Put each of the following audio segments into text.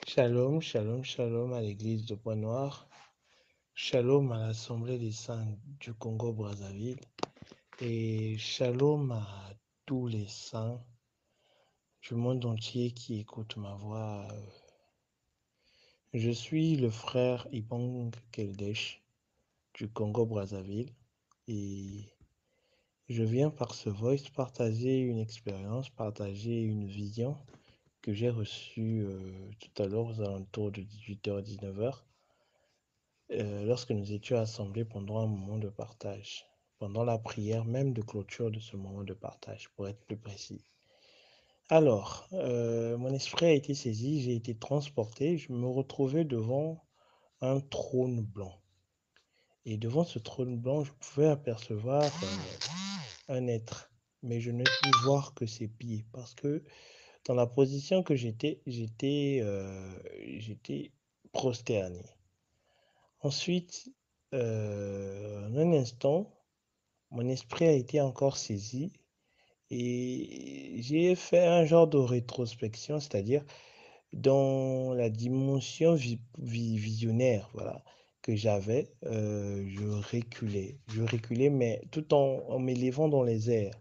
Shalom, shalom, shalom à l'église de Pointe-Noire. Shalom à l'Assemblée des Saints du Congo-Brazzaville. Et shalom à tous les saints du monde entier qui écoutent ma voix. Je suis le frère Ibang Keldesh du Congo-Brazzaville. Et je viens par ce voice partager une expérience, partager une vision que j'ai reçue tout à l'heure aux alentours de 18h-19h. Lorsque nous étions assemblés pendant un moment de partage, pendant la prière même de clôture de ce moment de partage, pour être plus précis. Alors, mon esprit a été saisi, j'ai été transporté, je me retrouvais devant un trône blanc. Et devant ce trône blanc, je pouvais apercevoir un être, mais je ne pus voir que ses pieds, parce que dans la position que j'étais prosterné. Ensuite, en un instant, mon esprit a été encore saisi et j'ai fait un genre de rétrospection, c'est-à-dire dans la dimension visionnaire, voilà, que j'avais, je reculais, mais tout en m'élevant dans les airs.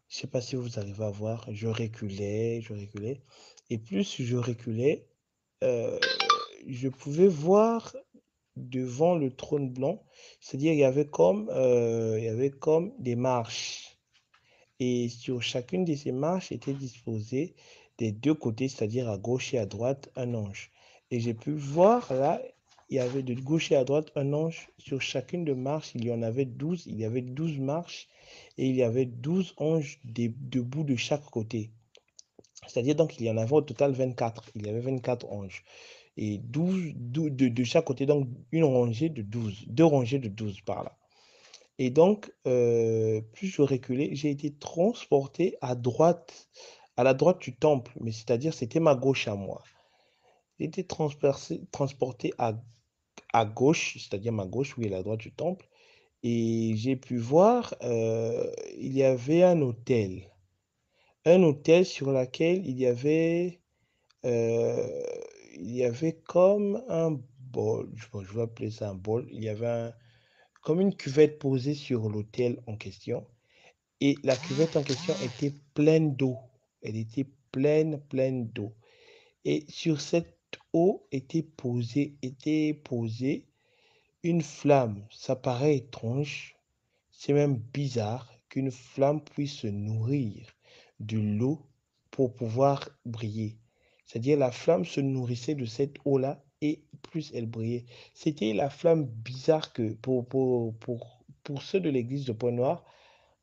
Je ne sais pas si vous arrivez à voir, je reculais, et plus je reculais, euh, je pouvais voir devant le trône blanc, c'est-à-dire il y avait comme des marches. Et sur chacune de ces marches était disposé des deux côtés, c'est-à-dire à gauche et à droite, un ange. Et j'ai pu voir là, il y avait de gauche et à droite un ange. Sur chacune de marches, il y en avait 12. Il y avait 12 marches et il y avait 12 anges debout de chaque côté. C'est-à-dire donc il y en avait au total 24. Il y avait 24 anges et 12 de chaque côté, donc une rangée de 12, deux rangées de 12 par là. Et donc, plus je reculais, j'ai été transporté à la droite du temple, mais c'est-à-dire c'était ma gauche à moi. J'ai été transporté à gauche, c'est-à-dire ma gauche, oui, à la droite du temple, et j'ai pu voir, il y avait un hôtel sur lequel euh, il y avait comme un bol, je vais appeler ça un bol, il y avait comme une cuvette posée sur l'autel en question. Et la cuvette en question était pleine d'eau. Elle était pleine d'eau. Et sur cette eau était posée une flamme. Ça paraît étrange, c'est même bizarre qu'une flamme puisse se nourrir de l'eau pour pouvoir briller. C'est-à-dire la flamme se nourrissait de cette eau-là et plus elle brillait. C'était la flamme bizarre que pour ceux de l'église de Pointe-Noire,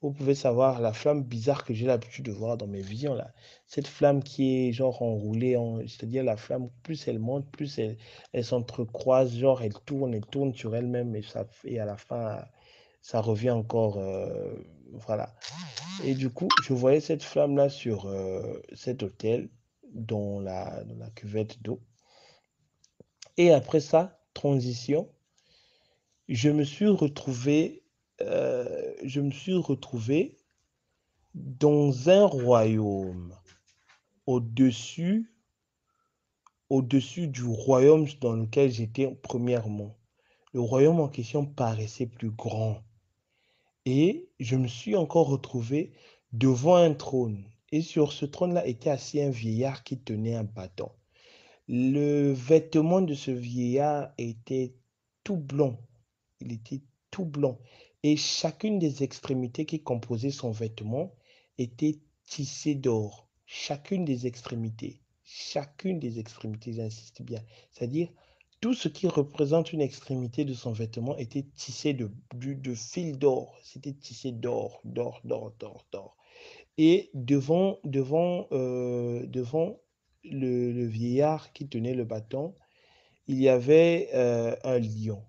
vous pouvez savoir la flamme bizarre que j'ai l'habitude de voir dans mes visions là. Cette flamme qui est genre enroulée, c'est-à-dire la flamme, plus elle monte, plus elle s'entrecroise, genre elle tourne sur elle-même et à la fin, ça revient encore. Voilà. Et du coup, je voyais cette flamme-là sur cet hôtel, dans la cuvette d'eau. Et après ça, transition, je me suis retrouvé dans un royaume, au-dessus, au-dessus du royaume dans lequel j'étais premièrement. Le royaume en question paraissait plus grand. Et je me suis encore retrouvé devant un trône. Et sur ce trône-là était assis un vieillard qui tenait un bâton. Le vêtement de ce vieillard était tout blanc. Il était tout blanc. Et chacune des extrémités qui composaient son vêtement était tissée d'or. Chacune des extrémités, j'insiste bien. C'est-à-dire, tout ce qui représente une extrémité de son vêtement était tissé de fil d'or. C'était tissé d'or. Et devant le vieillard qui tenait le bâton, il y avait un lion.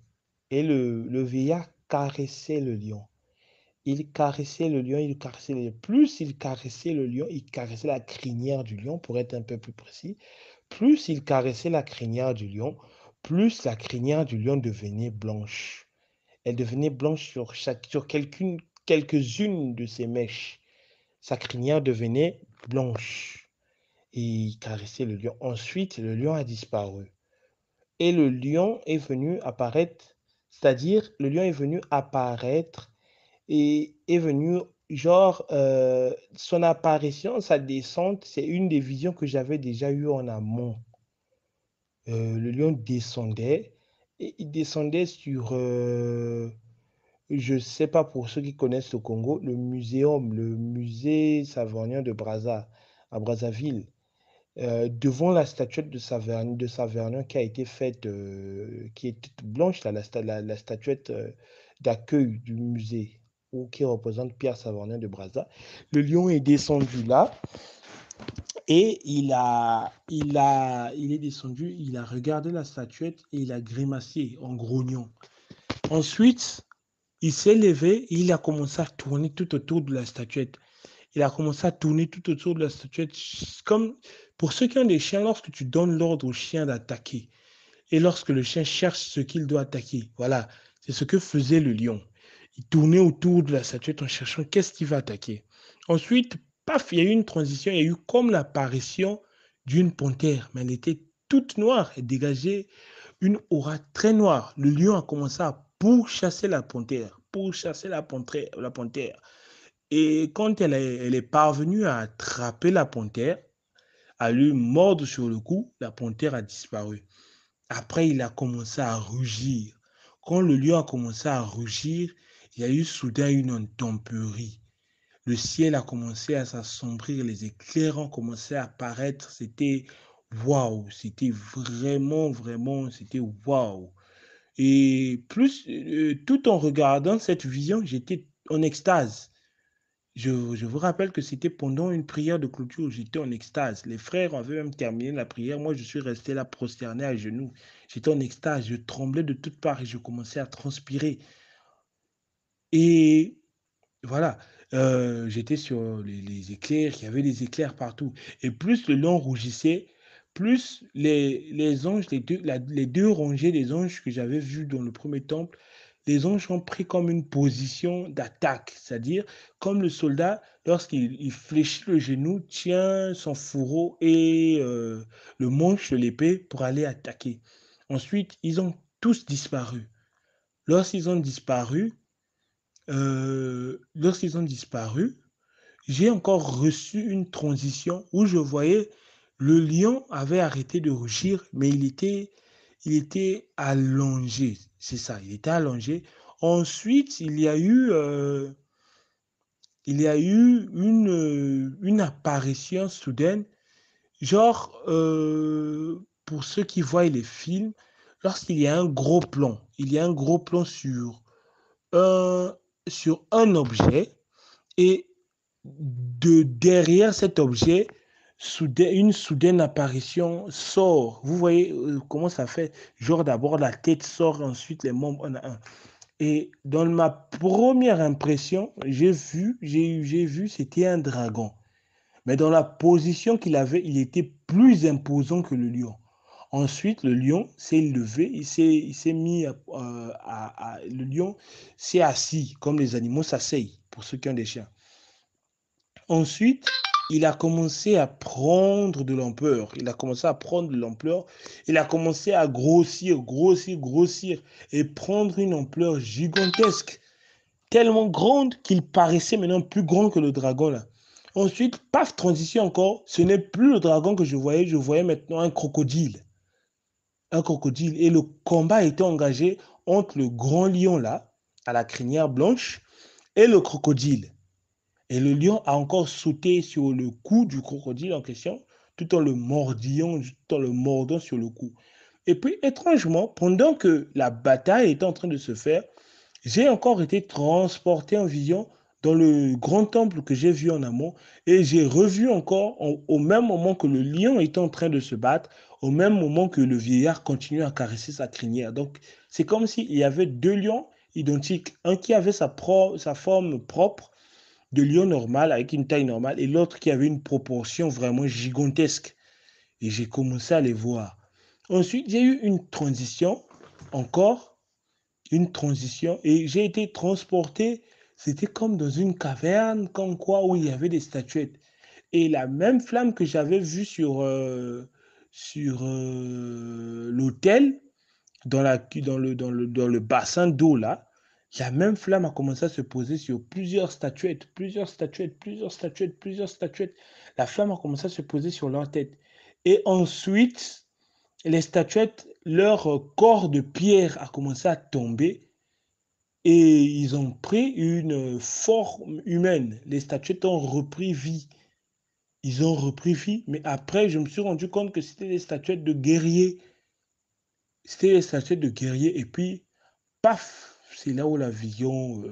Et le vieillard caressait le lion. Il caressait le lion, il caressait le lion. Plus il caressait le lion, il caressait la crinière du lion, pour être un peu plus précis. Plus il caressait la crinière du lion, plus la crinière du lion devenait blanche. Elle devenait blanche sur quelques-unes de ses mèches. Sa crinière devenait blanche. et il caressait le lion. Ensuite, le lion a disparu. Et le lion est venu apparaître, c'est-à-dire le lion est venu apparaître et est venu, genre, son apparition, sa descente, c'est une des visions que j'avais déjà eues en amont. Le lion descendait et il descendait sur, je ne sais pas pour ceux qui connaissent le Congo, le musée savonien de Brazza, à Brazzaville, devant la statuette de Savernin qui a été faite, qui est toute blanche, là, la statuette d'accueil du musée, ou qui représente Pierre Savernin de Brazza. Le lion est descendu là et il est descendu, il a regardé la statuette et il a grimacé en grognant. Ensuite, il s'est levé et il a commencé à tourner tout autour de la statuette. Il a commencé à tourner tout autour de la statuette. Comme pour ceux qui ont des chiens, lorsque tu donnes l'ordre au chien d'attaquer et lorsque le chien cherche ce qu'il doit attaquer, voilà, c'est ce que faisait le lion. Il tournait autour de la statuette en cherchant qu'est-ce qu'il va attaquer. Ensuite, paf, il y a eu une transition, il y a eu comme l'apparition d'une panthère, mais elle était toute noire et dégageait une aura très noire. Le lion a commencé à pourchasser la panthère, pourchasser la panthère. Et quand elle est parvenue à attraper la panthère, à lui mordre sur le cou, la panthère a disparu. Après, il a commencé à rugir. Quand le lion a commencé à rugir, il y a eu soudain une intempérie. Le ciel a commencé à s'assombrir, les éclairs ont commencé à apparaître. C'était waouh, c'était vraiment, c'était waouh. Et plus, tout en regardant cette vision, j'étais en extase. Je vous rappelle que c'était pendant une prière de clôture, j'étais en extase. Les frères avaient même terminé la prière. Moi, je suis resté là prosterné à genoux. J'étais en extase, je tremblais de toutes parts et je commençais à transpirer. Et voilà, j'étais sur les éclairs, il y avait des éclairs partout. Et plus le lion rougissait, plus les anges, les deux rangées des anges que j'avais vus dans le premier temple, les anges ont pris comme une position d'attaque, c'est-à-dire comme le soldat, lorsqu'il fléchit le genou, tient son fourreau et le manche de l'épée pour aller attaquer. Ensuite, ils ont tous disparu. Lorsqu'ils ont disparu, lorsqu'ils ont disparu, j'ai encore reçu une transition où je voyais le lion avait arrêté de rugir, mais il était allongé. C'est ça, il était allongé. Ensuite, il y a eu une apparition soudaine, genre, pour ceux qui voient les films, lorsqu'il y a un gros plan, il y a un gros plan un, sur un objet et derrière cet objet, une soudaine apparition sort. Vous voyez comment ça fait? Genre d'abord la tête sort, ensuite les membres un à un. Et dans ma première impression, j'ai vu, c'était un dragon. Mais dans la position qu'il avait, il était plus imposant que le lion. Ensuite, le lion s'est levé, il s'est mis le lion s'est assis, comme les animaux s'asseyent, pour ceux qui ont des chiens. Ensuite, il a commencé à prendre de l'ampleur. Il a commencé à prendre de l'ampleur. Il a commencé à grossir et prendre une ampleur gigantesque, tellement grande qu'il paraissait maintenant plus grand que le dragon là. Ensuite, paf, transition encore. Ce n'est plus le dragon que je voyais maintenant un crocodile. Un crocodile. Et le combat était engagé entre le grand lion là, à la crinière blanche, et le crocodile. Et le lion a encore sauté sur le cou du crocodile en question, tout en le mordant sur le cou. Et puis, étrangement, pendant que la bataille était en train de se faire, j'ai encore été transporté en vision dans le grand temple que j'ai vu en amont et j'ai revu encore au même moment que le lion était en train de se battre, au même moment que le vieillard continuait à caresser sa crinière. Donc, c'est comme s'il y avait deux lions identiques, un qui avait sa forme propre de lion normal avec une taille normale et l'autre qui avait une proportion vraiment gigantesque. Et j'ai commencé à les voir. Ensuite, j'ai eu une transition, encore une transition, et j'ai été transporté. C'était comme dans une caverne, comme quoi, où il y avait des statuettes. Et la même flamme que j'avais vue sur l'autel, dans le bassin d'eau là, la même flamme a commencé à se poser sur plusieurs statuettes, plusieurs statuettes, plusieurs statuettes, plusieurs statuettes. La flamme a commencé à se poser sur leur tête. Et ensuite, les statuettes, leur corps de pierre a commencé à tomber et ils ont pris une forme humaine. Les statuettes ont repris vie. Ils ont repris vie, mais après, je me suis rendu compte que c'était des statuettes de guerriers. C'était des statuettes de guerriers et puis paf, c'est là où la vision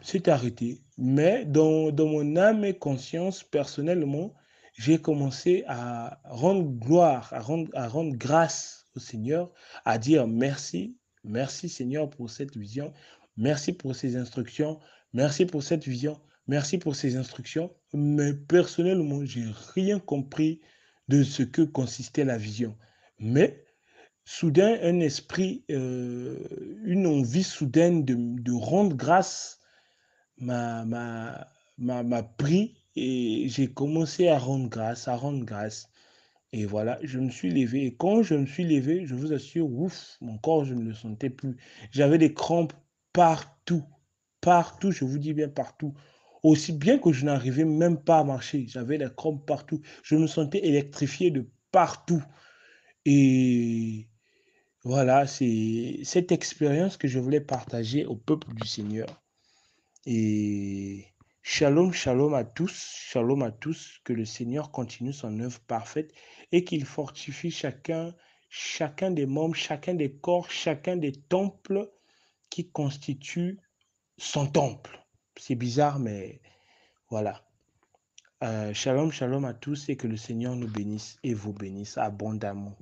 s'est arrêtée. Mais dans mon âme et conscience, personnellement, j'ai commencé à rendre gloire, à rendre grâce au Seigneur, à dire merci, merci Seigneur pour cette vision, merci pour ces instructions, merci pour cette vision, merci pour ces instructions. Mais personnellement, j'ai rien compris de ce que consistait la vision. Mais soudain, un esprit, une envie soudaine de rendre grâce m'a pris et j'ai commencé à rendre grâce, à rendre grâce. Et voilà, je me suis levé. Et quand je me suis levé, je vous assure, ouf, mon corps, je ne le sentais plus. J'avais des crampes partout, partout, je vous dis bien partout. Aussi bien que je n'arrivais même pas à marcher, j'avais des crampes partout. Je me sentais électrifié de partout. Et voilà, c'est cette expérience que je voulais partager au peuple du Seigneur. Et shalom, shalom à tous, que le Seigneur continue son œuvre parfaite et qu'il fortifie chacun des membres, chacun des corps, chacun des temples qui constituent son temple. C'est bizarre, mais voilà. Shalom, shalom à tous et que le Seigneur nous bénisse et vous bénisse abondamment.